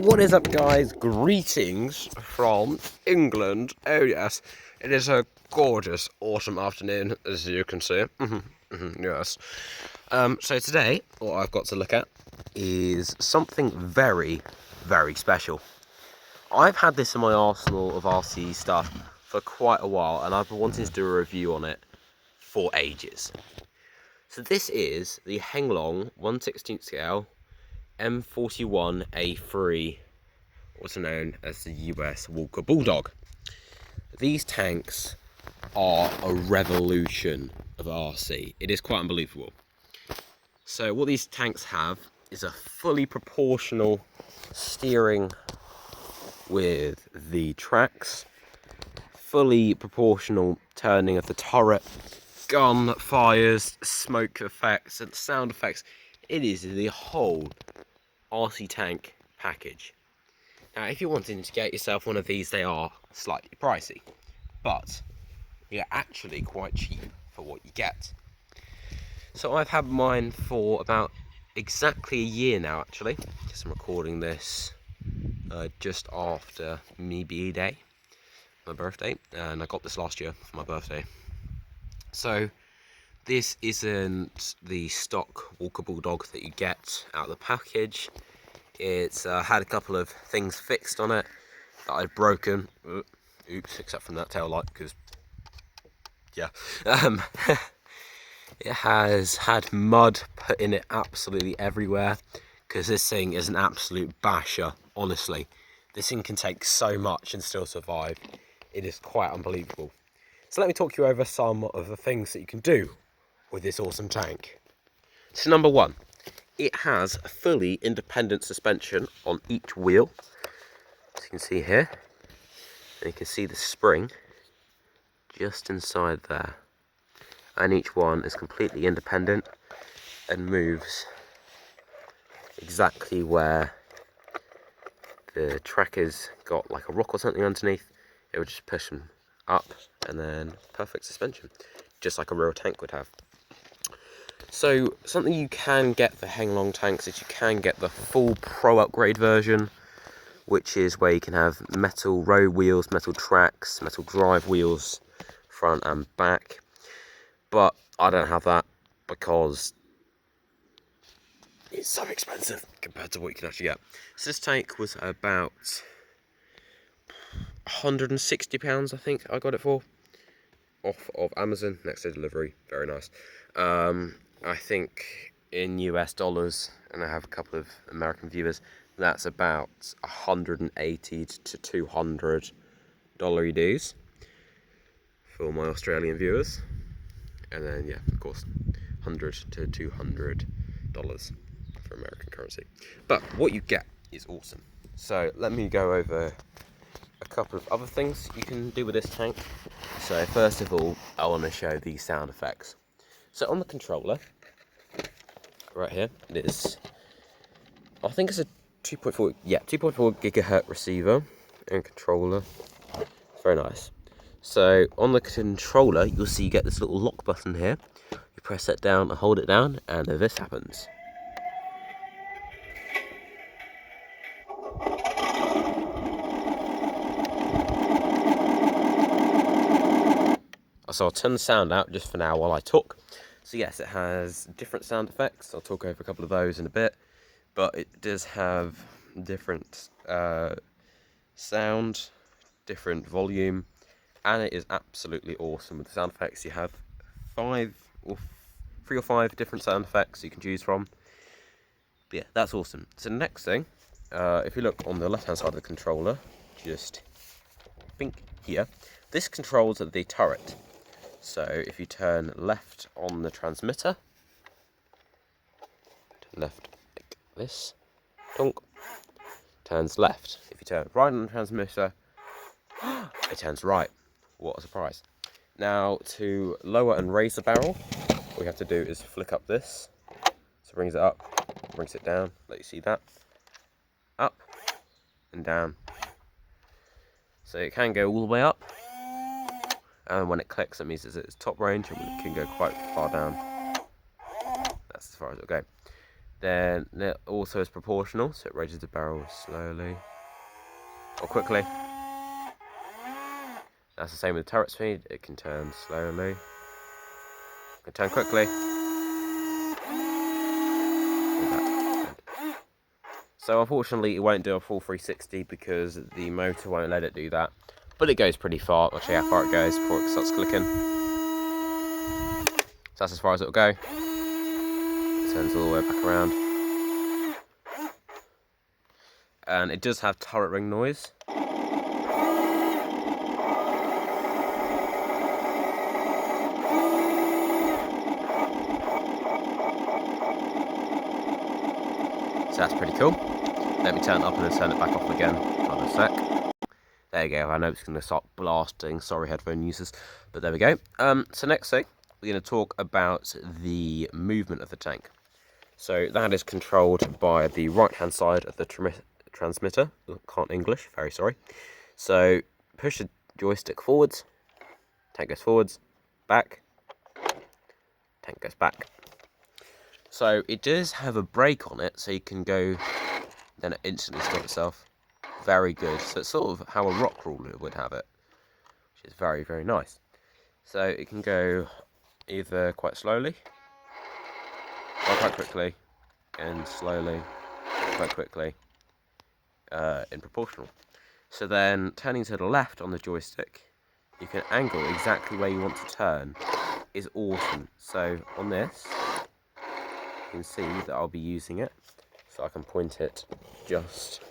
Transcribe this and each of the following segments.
What is up, guys? Greetings from England. Oh yes, it is a gorgeous autumn afternoon, as you can see. Yes. So today, what I've got to look at is something very, very special. I've had this in my arsenal of RC stuff for quite a while, and I've been wanting to do a review on it for ages. So this is the Heng 1/16 scale M41A3, also known as the US Walker Bulldog. These tanks are a revolution of RC. It is quite unbelievable. So what these tanks have is a fully proportional steering with the tracks, fully proportional turning of the turret, gun fires, smoke effects and sound effects. It is the whole RC tank package. Now, if you're wanting to get yourself one of these, they are slightly pricey, but they're actually quite cheap for what you get. So I've had mine for about exactly a year now, actually, because I'm recording this just after me BE Day, my birthday, and I got this last year for my birthday. So this isn't the stock Walker Bulldog that you get out of the package. It's had a couple of things fixed on it that I'd broken. Oops, except from that tail light, because yeah. It has had mud put in it absolutely everywhere, because this thing is an absolute basher, honestly. This thing can take so much and still survive. It is quite unbelievable. So let me talk you over some of the things that you can do with this awesome tank. So number one, it has a fully independent suspension on each wheel, as you can see here, and you can see the spring just inside there, and each one is completely independent and moves exactly where the tracker's got like a rock or something underneath. It would just push them up, and then perfect suspension, just like a real tank would have. So something you can get for Heng tanks is you can get the full pro upgrade version, which is where you can have metal road wheels, metal tracks, metal drive wheels, front and back. But I don't have that because it's so expensive compared to what you can actually get. So this tank was about £160, I think I got it for, off of Amazon, next day delivery. Very nice. I think in US dollars, and I have a couple of American viewers, that's about 180 to 200 dollar dues for my Australian viewers, and then yeah, of course, 100 to 200 dollars for American currency. But what you get is awesome. So let me go over a couple of other things you can do with this tank. So first of all, I want to show these sound effects. So on the controller, right here, it is, I think it's a 2.4 gigahertz receiver and controller. It's very nice. So on the controller, you'll see you get this little lock button here. You press that down and hold it down, and this happens. So I'll turn the sound out just for now while I talk. So yes, it has different sound effects. I'll talk over a couple of those in a bit, but it does have different sound, different volume, and it is absolutely awesome with the sound effects. You have 3 or 5 different sound effects you can choose from. But yeah, that's awesome. So the next thing, if you look on the left hand side of the controller, just think here, this controls the turret. So if you turn left on the transmitter, turn left like this, donk, turns left. If you turn right on the transmitter, it turns right. What a surprise. Now, to lower and raise the barrel, all we have to do is flick up this. So it brings it up, brings it down, let you see that. Up and down. So it can go all the way up, and when it clicks, that means it's at its top range, and it can go quite far down. That's as far as it'll go. Then it also is proportional, so it raises the barrel slowly or quickly. That's the same with the turret speed. It can turn slowly, it can turn quickly. So unfortunately, it won't do a full 360 because the motor won't let it do that. But it goes pretty far. I'll show you how far it goes before it starts clicking. So that's as far as it'll go. It turns all the way back around. And it does have turret ring noise. So that's pretty cool. Let me turn it up and then turn it back off again. Hold on a sec. There you go. I know it's going to start blasting. Sorry, headphone users. But there we go. So next thing, we're going to talk about the movement of the tank. So that is controlled by the right-hand side of the transmitter. Can't English. Very sorry. So push the joystick forwards. Tank goes forwards. Back. Tank goes back. So it does have a brake on it, so you can go, then it instantly stops itself. Very good. So it's sort of how a rock crawler would have it, which is very, very nice. So it can go either quite slowly, or quite quickly, and slowly, quite quickly, in proportional. So then turning to the left on the joystick, you can angle exactly where you want to turn. Is awesome. So on this, you can see that I'll be using it, so I can point it just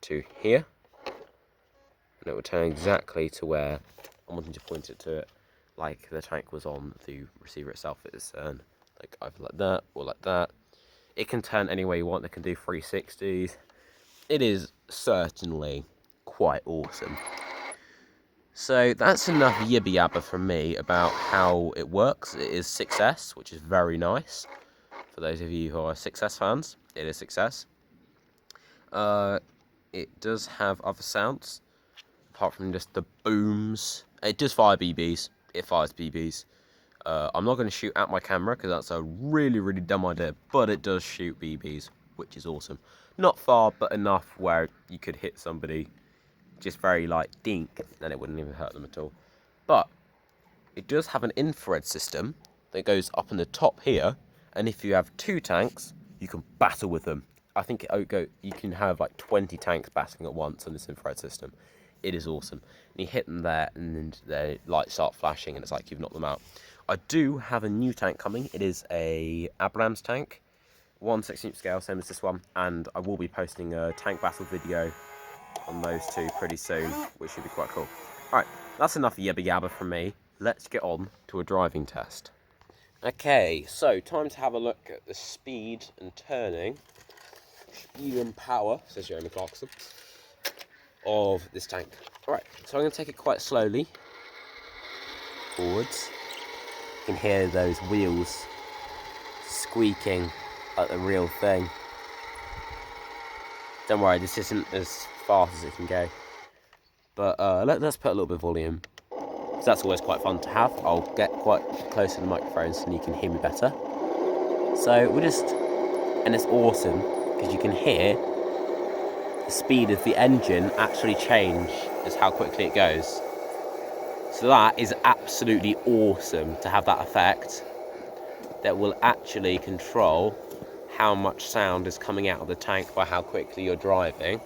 to here, and it will turn exactly to where I'm wanting to point it to it, like the tank was on the receiver itself. It is like either like that or like that. It can turn any way you want. It can do 360s. It is certainly quite awesome. So that's enough yibby yabba from me about how it works. It is 6S, which is very nice. For those of you who are 6S fans, it is 6S. It does have other sounds, apart from just the booms. It does fire BBs. It fires BBs. I'm not going to shoot at my camera because that's a really, really dumb idea, but it does shoot BBs, which is awesome. Not far, but enough where you could hit somebody just very like dink, and it wouldn't even hurt them at all. But it does have an infrared system that goes up in the top here, and if you have two tanks, you can battle with them. I think you can have like 20 tanks battling at once on this infrared system. It is awesome. And you hit them there, and then their lights start flashing, and it's like you've knocked them out. I do have a new tank coming. It is a Abrams tank, 1/16 scale, same as this one, and I will be posting a tank battle video on those two pretty soon, which should be quite cool. Alright, that's enough yabba yabba from me. Let's get on to a driving test. Okay, so time to have a look at the speed and turning, speed and power, says Jeremy Clarkson, of this tank. Alright, so I'm going to take it quite slowly forwards. You can hear those wheels squeaking like the real thing. Don't worry, this isn't as fast as it can go. But let's put a little bit of volume. So that's always quite fun to have. I'll get quite close to the microphone so you can hear me better. So and it's awesome because you can hear the speed of the engine actually change as how quickly it goes. So that is absolutely awesome to have that effect that will actually control how much sound is coming out of the tank by how quickly you're driving.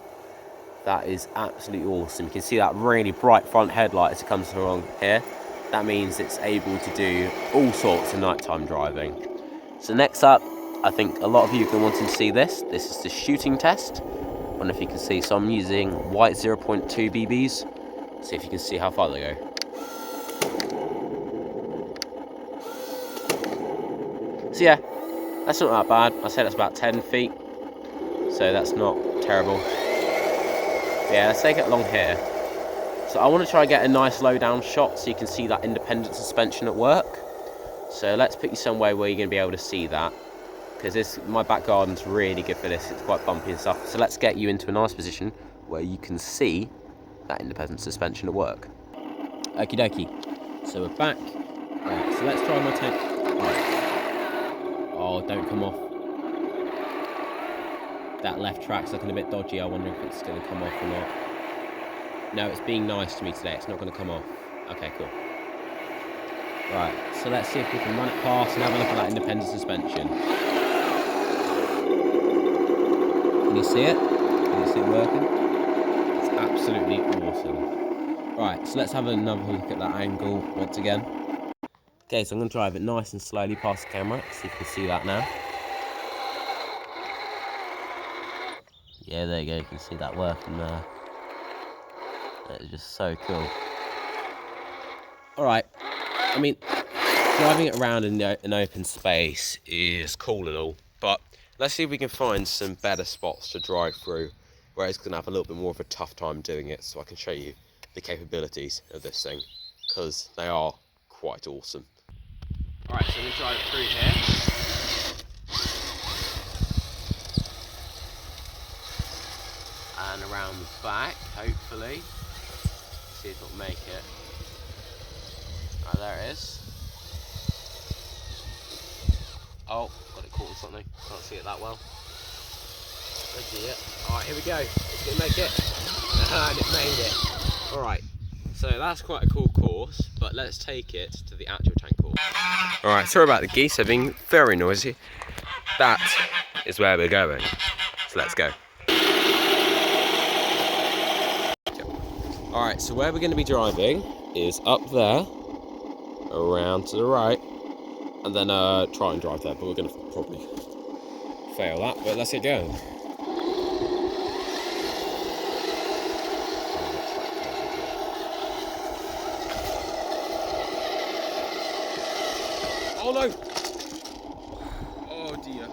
That is absolutely awesome. You can see that really bright front headlight as it comes along here. That means it's able to do all sorts of nighttime driving. So next up, I think a lot of you have been wanting to see this. This is the shooting test. I don't know if you can see. So I'm using white 0.2 BBs. See if you can see how far they go. So yeah, that's not that bad. I said that's about 10 feet. So that's not terrible. Yeah, let's take it along here. So I want to try and get a nice low down shot so you can see that independent suspension at work. So let's put you somewhere where you're going to be able to see that, because my back garden's really good for this. It's quite bumpy and stuff. So let's get you into a nice position where you can see that independent suspension at work. Okie dokie. So we're back. Right, so let's try my tank. Right. Oh, don't come off. That left track's looking a bit dodgy. I wonder if it's going to come off or not. No, it's being nice to me today. It's not going to come off. Okay, cool. Right, so let's see if we can run it past and have a look at that independent suspension. Can you see it? Can you see it working? It's absolutely awesome. Right, so let's have another look at that angle once again. Okay, so I'm going to drive it nice and slowly past the camera. See if you can see that now. Yeah, there you go. You can see that working there. It's just so cool. Alright, I mean, driving it around in an open space is cool and all, but let's see if we can find some better spots to drive through where it's going to have a little bit more of a tough time doing it, so I can show you the capabilities of this thing, because they are quite awesome. Alright, so I'm going to drive it through here. And around the back, hopefully. See if it'll make it. Alright, there it is. Oh, got it caught in something. Can't see it that well. Oh dear. Alright, here we go. It's going to make it. And it made it. Alright, so that's quite a cool course, but let's take it to the actual tank course. Alright, sorry about the geese, they're being very noisy. That is where we're going. So let's go. Alright, so where we're going to be driving is up there, around to the right, and then try and drive there, but we're going to probably fail that, but let's get going. Oh no! Oh dear.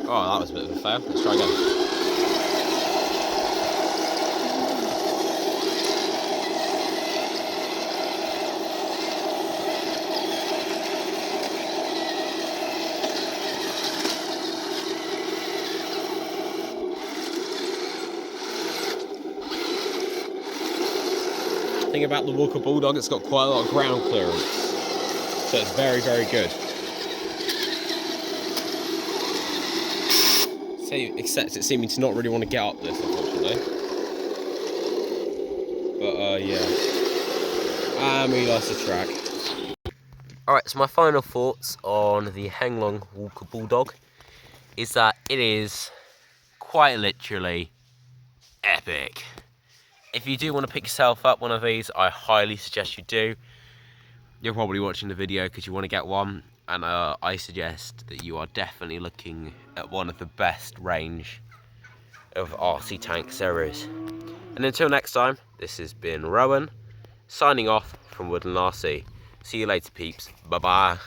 Oh, that was a bit of a fail. Let's try again. The thing about the Walker Bulldog, it's got quite a lot of ground clearance, so it's very, very good. So, except it seeming to not really want to get up this, unfortunately. But yeah, and we lost the track. Alright, so my final thoughts on the Heng Walker Bulldog is that it is quite literally epic. If you do want to pick yourself up one of these, I highly suggest you do. You're probably watching the video because you want to get one, and I suggest that you are definitely looking at one of the best range of RC tanks there is. And until next time, this has been Rowan, signing off from Woodland RC. See you later, peeps. Bye-bye.